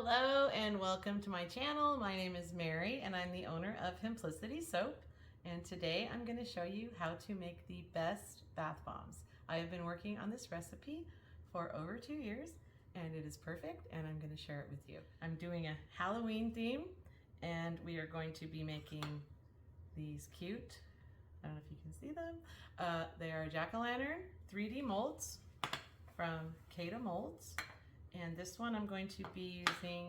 Hello and welcome to my channel. My name is Mary and I'm the owner of Simplicity Soap. And today I'm going to show you how to make the best bath bombs. I have been working on this recipe for over 2 years and it is perfect and I'm going to share it with you. I'm doing a Halloween theme and we are going to be making these cute, I don't know if you can see them, they are jack-o'-lantern 3D molds from Crayon molds. And this one I'm going to be using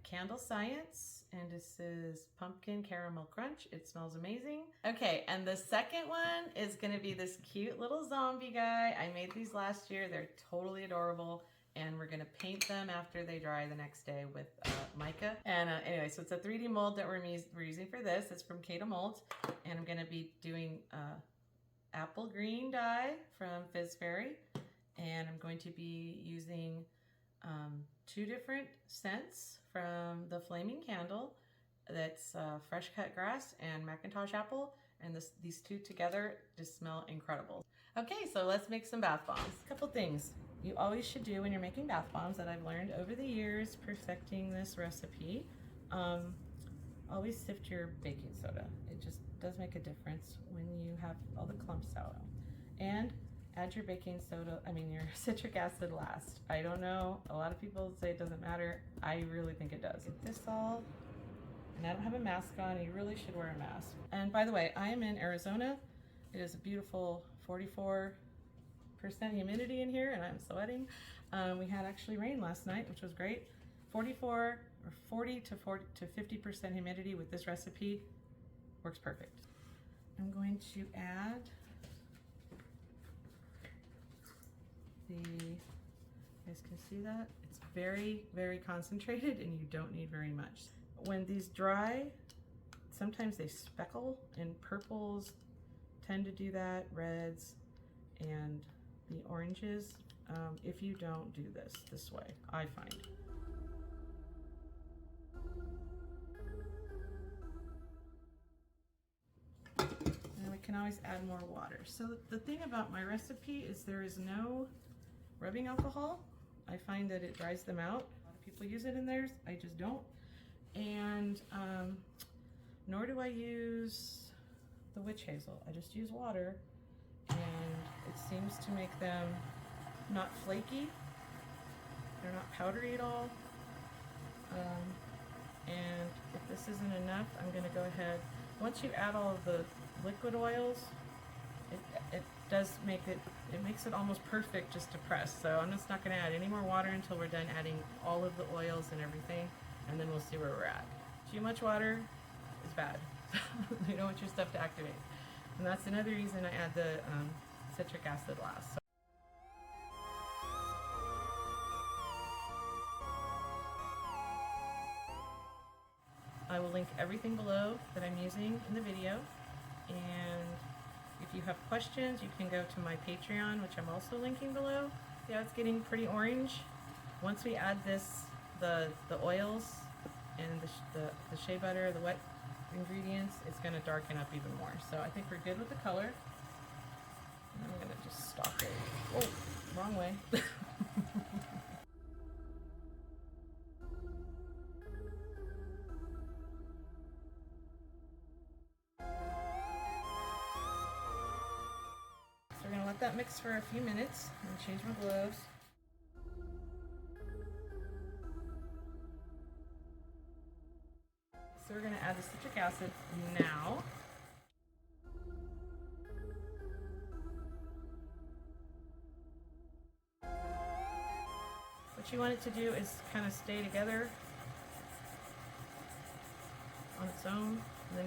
Candle Science, and this is Pumpkin Caramel Crunch. It smells amazing. Okay, and the second one is gonna be this cute little zombie guy. I made these last year. They're totally adorable, and we're gonna paint them after they dry the next day with mica. And anyway, so it's a 3D mold that we're using for this. It's from Crayon molds, and I'm gonna be doing apple green dye from Fizz Fairy, and I'm going to be using 2 different scents from the Flaming Candle. That's fresh cut grass and Macintosh apple, and these two together just smell incredible. Okay, so let's make some bath bombs. A couple things you always should do when you're making bath bombs that I've learned over the years perfecting this recipe. Always sift your baking soda. It just does make a difference when you have all the clumps out. And add your your citric acid last. I don't know, a lot of people say it doesn't matter. I really think it does. Get this all, and I don't have a mask on, and you really should wear a mask. And by the way, I am in Arizona. It is a beautiful 44% humidity in here, and I'm sweating. We had actually rain last night, which was great. 40 to 50% humidity with this recipe works perfect. I'm going to add you guys can see that? It's very, very concentrated and you don't need very much. When these dry, sometimes they speckle, and purples tend to do that, reds, and the oranges, if you don't do this way, I find. And we can always add more water. So the thing about my recipe is there is no rubbing alcohol. I find that it dries them out. A lot of people use it in theirs. I just don't. And nor do I use the witch hazel. I just use water, and it seems to make them not flaky. They're not powdery at all. And if this isn't enough, I'm going to go ahead. Once you add all of the liquid oils, it makes it almost perfect just to press. So I'm just not going to add any more water until we're done adding all of the oils and everything, and then we'll see where we're at. Too much water is bad. You don't want your stuff to activate. And that's another reason I add the citric acid last. I will link everything below that I'm using in the video, and if you have questions, you can go to my Patreon, which I'm also linking below. Yeah, it's getting pretty orange. Once we add the oils and the shea butter, the wet ingredients, it's going to darken up even more. So I think we're good with the color. And I'm going to just stop it. Oh, wrong way. So we're going to let that mix for a few minutes. I'm going to change my gloves. So we're going to add the citric acid now. What you want it to do is kind of stay together on its own, and then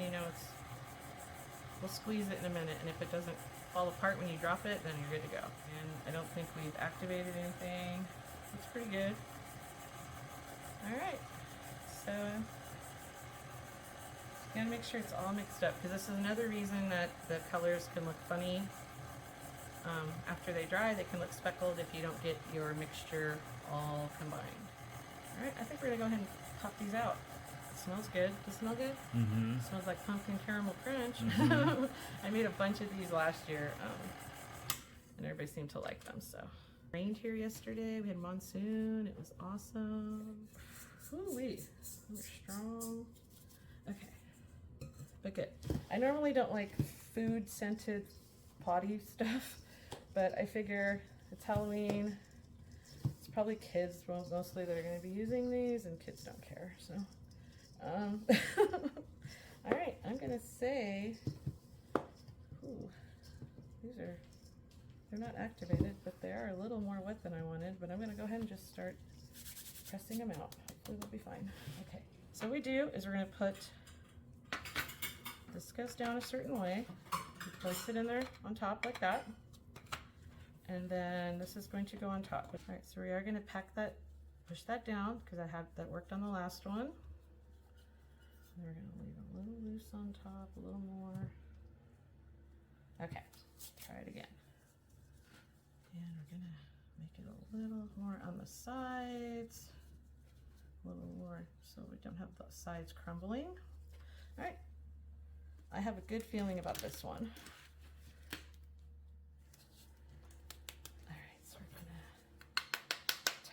we'll squeeze it in a minute, and if it doesn't fall apart when you drop it, then you're good to go. And I don't think we've activated anything. Looks pretty good. Alright, so just gotta make sure it's all mixed up, because this is another reason that the colors can look funny. After they dry, they can look speckled if you don't get your mixture all combined. Alright, I think we're gonna go ahead and pop these out. It smells good. Does it smell good? Mm-hmm. It smells like pumpkin caramel crunch. Mm-hmm. I made a bunch of these last year, and everybody seemed to like them. So, rained here yesterday. We had monsoon. It was awesome. Ooh-wee, they're strong. Okay, but good. I normally don't like food scented potty stuff, but I figure it's Halloween. It's probably kids mostly that are going to be using these, and kids don't care, so. All right, I'm going to say, ooh, they're not activated, but they are a little more wet than I wanted, but I'm going to go ahead and just start pressing them out. Hopefully they'll be fine. Okay, so what we do is we're going to put, this goes down a certain way. You place it in there on top like that. And then this is going to go on top. All right, so we are going to pack that, push that down because I had that worked on the last one. And we're going to leave a little loose on top, a little more. Okay, try it again. And we're going to make it a little more on the sides, a little more so we don't have the sides crumbling. All right, I have a good feeling about this one.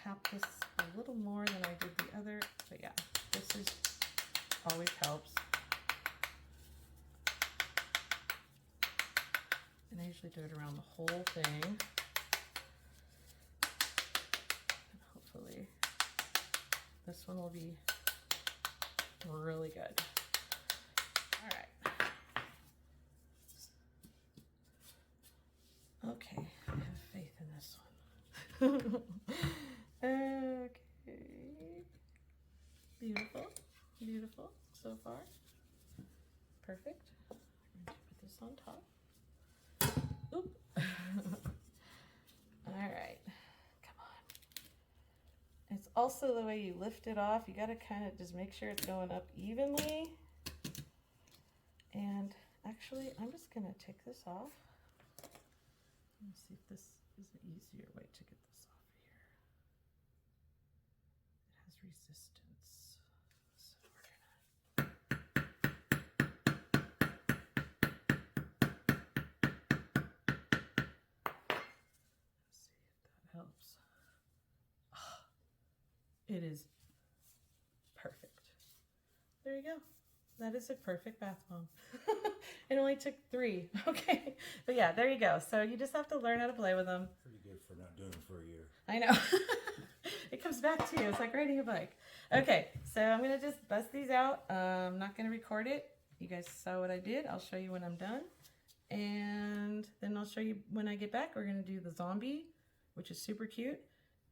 Tap this a little more than I did the other, but yeah, this is always helps. And I usually do it around the whole thing. And hopefully this one will be really good. All right. Okay, I have faith in this one. Okay, beautiful, beautiful so far. Perfect. I'm going to put this on top. Oop. All right, come on. It's also the way you lift it off. You got to kind of just make sure it's going up evenly. And actually, I'm just going to take this off. Let me see if this is an easier way to get this off here. It has resistance, so we're gonna. Let's see if that helps. Oh, it is perfect. There you go. That is a perfect bath bomb. It only took 3. Okay, but yeah, there you go. So you just have to learn how to play with them. Pretty good for not doing them for a year. I know. It comes back to you. It's like riding a bike. Okay, so I'm going to just bust these out. I'm not going to record it. You guys saw what I did. I'll show you when I'm done. And then I'll show you when I get back. We're going to do the zombie, which is super cute.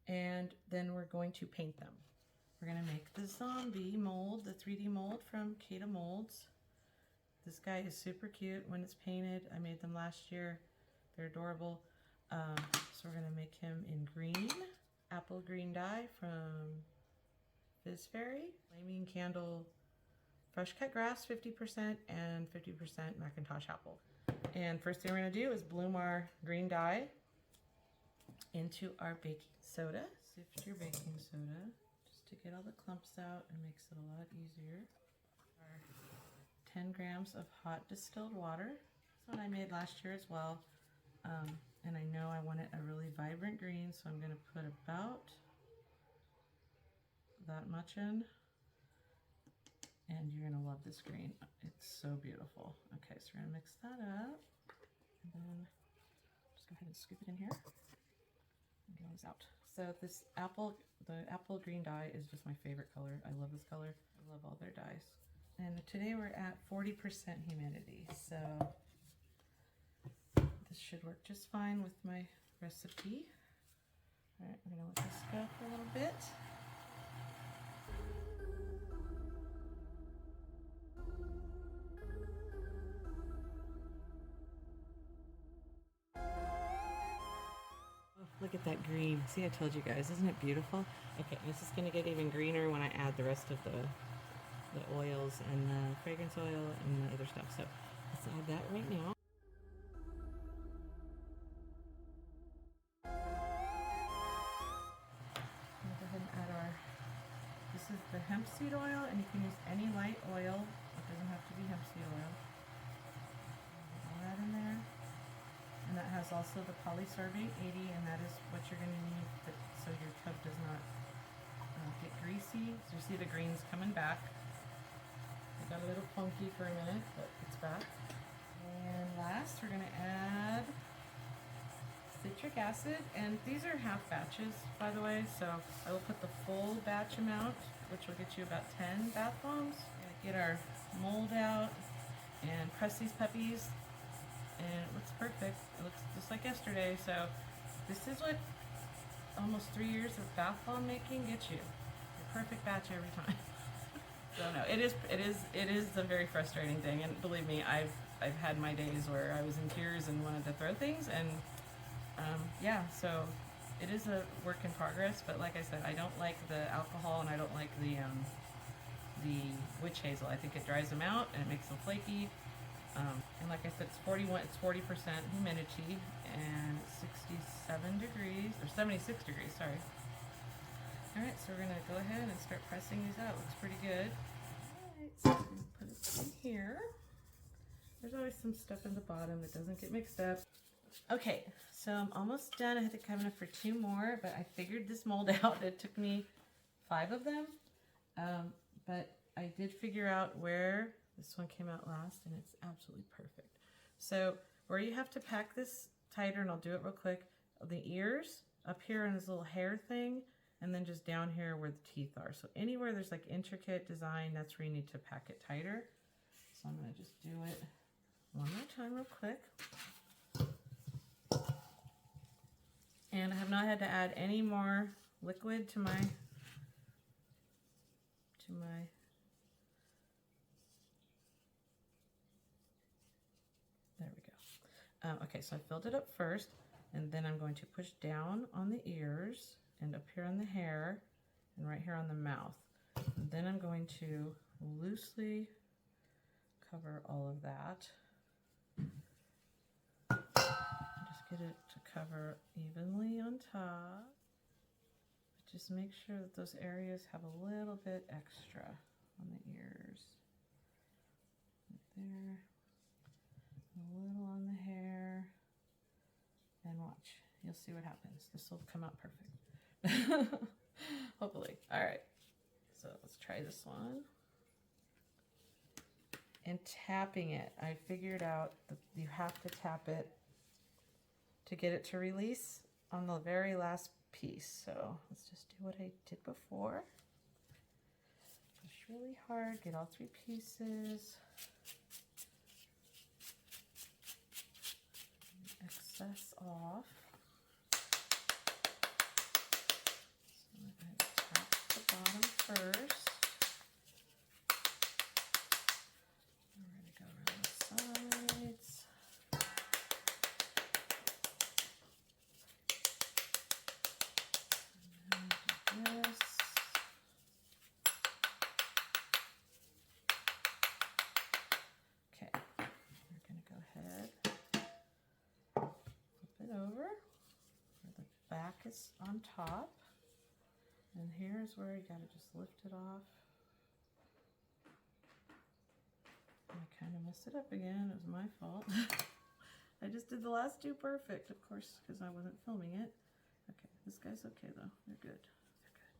And then we're going to paint them. We're going to make the zombie mold, the 3D mold from Kata Molds. This guy is super cute when it's painted. I made them last year. They're adorable. So we're going to make him in green, apple green dye from Fizz Fairy, flaming candle, fresh cut grass 50% and 50% Macintosh apple. And first thing we're going to do is bloom our green dye into our baking soda. Sift your baking soda just to get all the clumps out and makes it a lot easier. Our 10 grams of hot distilled water. This one I made last year as well. And I know I want it a really vibrant green, so I'm going to put about that much in. And you're going to love this green. It's so beautiful. Okay, so we're going to mix that up. And then just go ahead and scoop it in here. And get all these out. So this the apple green dye is just my favorite color. I love this color. I love all their dyes. And today we're at 40% humidity, so this should work just fine with my recipe. All right, I'm gonna let this go for a little bit. Oh, look at that green. See, I told you guys, isn't it beautiful? Okay, this is gonna get even greener when I add the rest of the oils and the fragrance oil and the other stuff. So let's add that right now. We'll go ahead and add this is the hemp seed oil, and you can use any light oil. It doesn't have to be hemp seed oil. All that in there. And that has also the polysorbate 80, and that is what you're going to need so your tub does not Get greasy. So you see the greens coming back. It got a little funky for a minute, but it's back. And last, we're going to add citric acid. And these are half batches, by the way. So I will put the full batch amount, which will get you about 10 bath bombs. Get our mold out and press these puppies. And it looks perfect. It looks just like yesterday. So this is what almost 3 years of bath bomb making gets you. The perfect batch every time. So no, it is a very frustrating thing, and believe me, I've had my days where I was in tears and wanted to throw things, and yeah, so it is a work in progress. But like I said, I don't like the alcohol, and I don't like the witch hazel. I think it dries them out and it makes them flaky. And like I said, it's 40% humidity and 67 degrees or 76 degrees. Sorry. All right, so we're gonna go ahead and start pressing these out. Looks pretty good. All right, so I'm gonna put it in here. There's always some stuff in the bottom that doesn't get mixed up. Okay, so I'm almost done. I had to come in for 2 more, but I figured this mold out. It took me 5 of them, but I did figure out where this one came out last, and it's absolutely perfect. So where you have to pack this tighter, and I'll do it real quick, the ears up here in this little hair thing, and then just down here where the teeth are. So anywhere there's like intricate design, that's where you need to pack it tighter. So I'm gonna just do it one more time real quick. And I have not had to add any more liquid to my there we go. Okay, so I filled it up first, and then I'm going to push down on the ears and up here on the hair and right here on the mouth. And then I'm going to loosely cover all of that. Just get it to cover evenly on top. But just make sure that those areas have a little bit extra on the ears. Right there. A little on the hair. And watch. You'll see what happens. This will come out perfect. Hopefully. All right, so let's try this one. And tapping it, I figured out that you have to tap it to get it to release on the very last piece. So let's just do what I did before. Push really hard, get all 3 pieces. Excess off. Bottom first. We're going to go around the sides. And then do this. Okay, we're going to go ahead, flip it over where the back is on top. And here's where you gotta just lift it off. I kind of messed it up again. It was my fault. I just did the last 2 perfect, of course, because I wasn't filming it. Okay, this guy's okay though. They're good. They're good.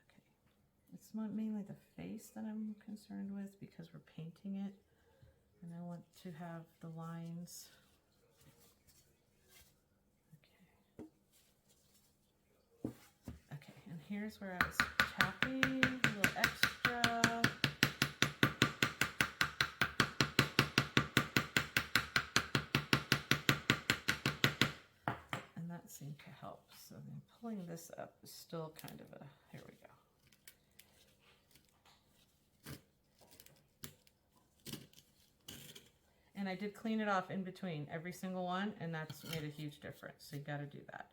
Okay. It's not mainly the face that I'm concerned with because we're painting it, and I want to have the lines. And here's where I was tapping, a little extra. And that seemed to help. So then pulling this up is still kind of a, here we go. And I did clean it off in between every single one, and that's made a huge difference. So you got to do that.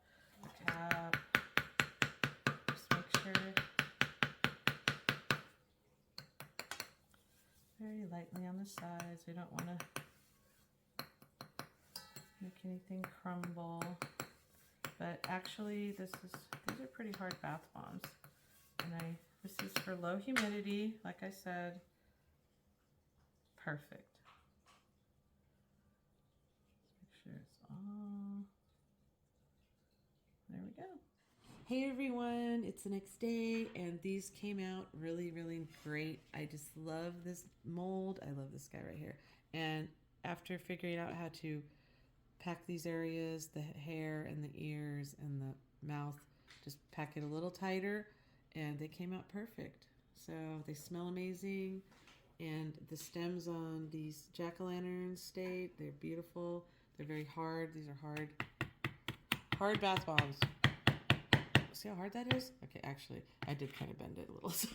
Tap. Very lightly on the sides. We don't want to make anything crumble. But actually, these are pretty hard bath bombs. And this is for low humidity, like I said. Perfect. Make sure it's all. There we go. Hey everyone, it's the next day and these came out really, really great. I just love this mold. I love this guy right here. And after figuring out how to pack these areas, the hair and the ears and the mouth, just pack it a little tighter, and they came out perfect. So they smell amazing, and the stems on these jack-o'-lanterns stayed. They're beautiful. They're very hard. These are hard bath bombs. See how hard that is? Okay, actually, I did kind of bend it a little, so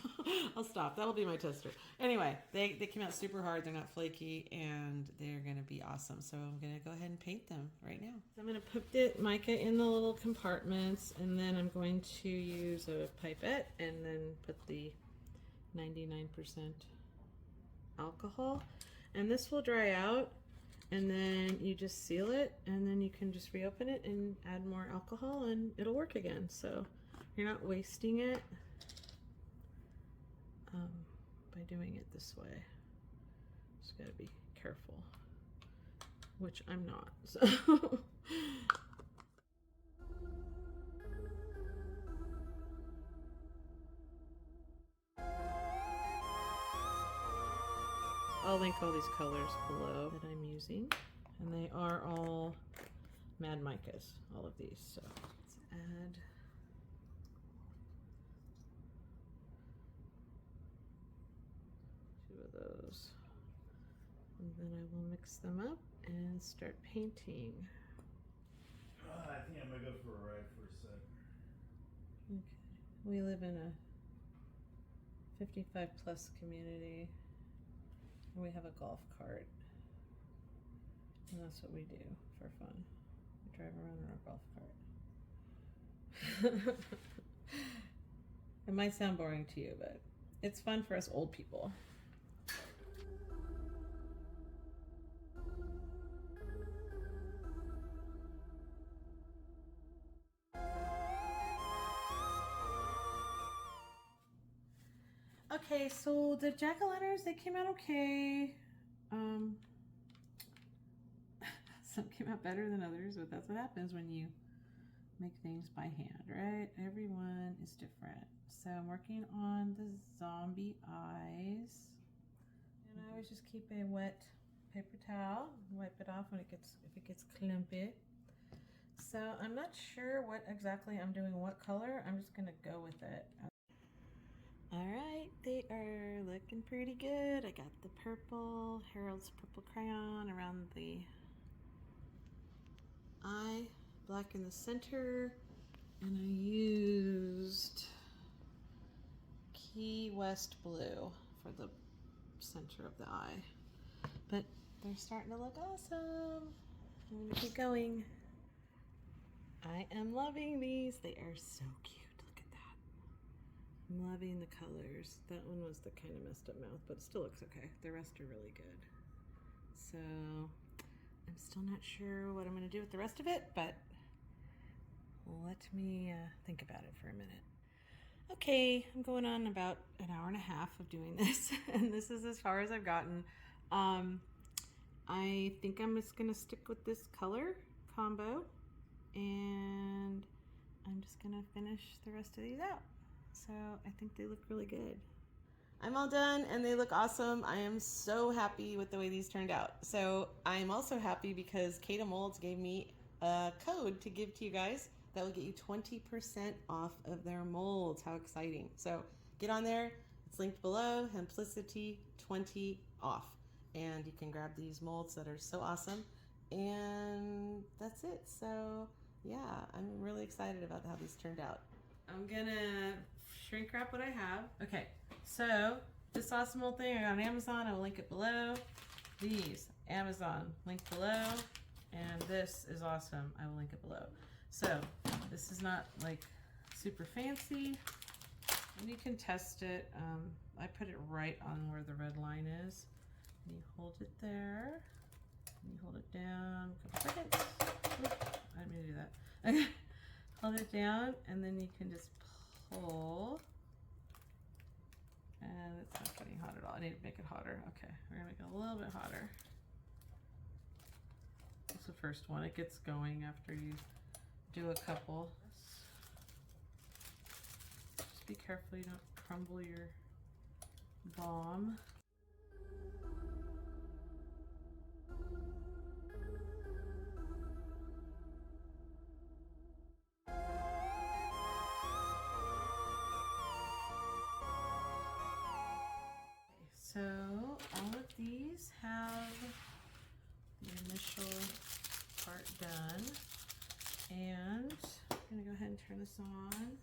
I'll stop. That'll be my tester. Anyway, they came out super hard. They're not flaky, and they're going to be awesome. So I'm going to go ahead and paint them right now. So I'm going to put the mica in the little compartments, and then I'm going to use a pipette and then put the 99% alcohol. And this will dry out, and then you just seal it, and then you can just reopen it and add more alcohol and it'll work again. So you're not wasting it by doing it this way. Just gotta be careful, which I'm not. So I'll link all these colors below that I'm using, and they are all Mad Micas, all of these. So let's add two of those, and then I will mix them up and start painting. I think I'm gonna go for a ride for a sec. Okay. We live in a 55 plus community. We have a golf cart, and that's what we do for fun. We drive around in our golf cart. It might sound boring to you, but it's fun for us old people. Okay, so the jack-o'-lanterns, they came out okay. Some came out better than others, but that's what happens when you make things by hand, right? Everyone is different. So I'm working on the zombie eyes. And I always just keep a wet paper towel, wipe it off when if it gets clumpy. So I'm not sure what exactly I'm doing, what color. I'm just gonna go with it. All right, they are looking pretty good. I got the purple, Harold's purple crayon around the eye, black in the center, and I used Key West blue for the center of the eye. But they're starting to look awesome. I'm gonna keep going. I am loving these. They are so cute. I'm loving the colors. That one was the kind of messed up mouth, but it still looks okay. The rest are really good. So I'm still not sure what I'm going to do with the rest of it, but let me think about it for a minute. Okay, I'm going on about an hour and a half of doing this, and this is as far as I've gotten. I think I'm just going to stick with this color combo, and I'm just going to finish the rest of these out. So I think they look really good. I'm all done and they look awesome. I am so happy with the way these turned out. So I'm also happy because Kata Molds gave me a code to give to you guys that will get you 20% off of their molds. How exciting. So get on there. It's linked below, Hemplicity20 off. And you can grab these molds that are so awesome. And that's it. So yeah, I'm really excited about how these turned out. I'm gonna shrink wrap what I have. Okay, so this awesome old thing I got on Amazon. I will link it below. These, Amazon, link below. And this is awesome. I will link it below. So this is not like super fancy. And you can test it. I put it right on where the red line is. And you hold it there. And you hold it down a couple seconds. Oop, I didn't mean to do that. Okay. Hold it down, and then you can just pull. And it's not getting hot at all. I need to make it hotter. Okay, we're gonna make it a little bit hotter. That's the first one. It gets going after you do a couple. be careful you don't crumble your bomb. So all of these have the initial part done, and I'm gonna go ahead and turn this on.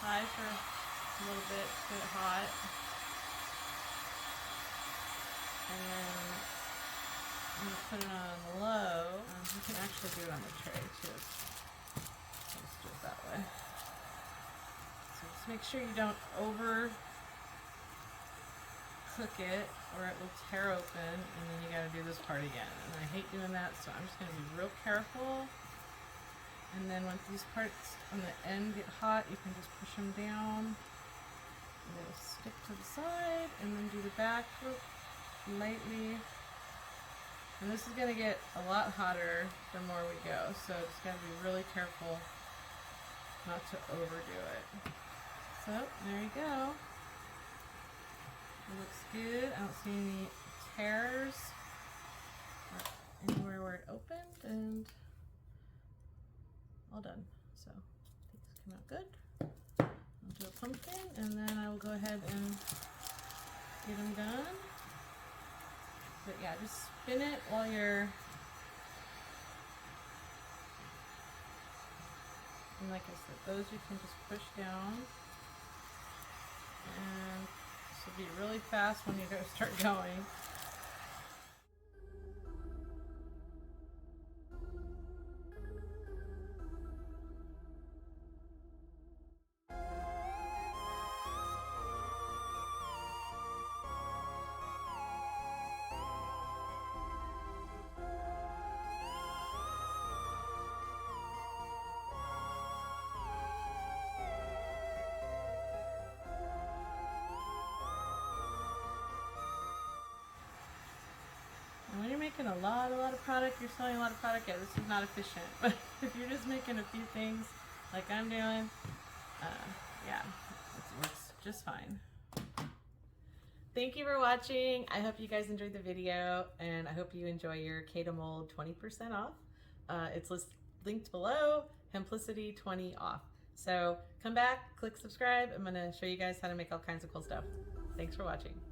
High for a little bit to get it hot, and then I'm gonna put it on low. You can actually do it on the tray too. Let's do it that way. So just make sure you don't over cook it or it will tear open, and then you got to do this part again, and I hate doing that, so I'm just going to be real careful. And then once these parts on the end get hot, you can just push them down and they'll stick to the side, and then do the back lightly. And this is going to get a lot hotter the more we go, so just got to be really careful not to overdo it. So there you go. It looks good. I don't see any tears or anywhere where it opened, and all done. So these come out good. I'll do a pumpkin, and then I will go ahead and get them done. But yeah, just spin it while you're, and like I said, those you can just push down, and this will be really fast when you start going. And when you're making a lot of product, you're selling a lot of product, yeah, this is not efficient. But if you're just making a few things like I'm doing, yeah, it works just fine. Thank you for watching. I hope you guys enjoyed the video, and I hope you enjoy your Kato Mold 20% off. It's linked below, Hemplicity 20 off. So come back, click subscribe. I'm gonna show you guys how to make all kinds of cool stuff. Thanks for watching.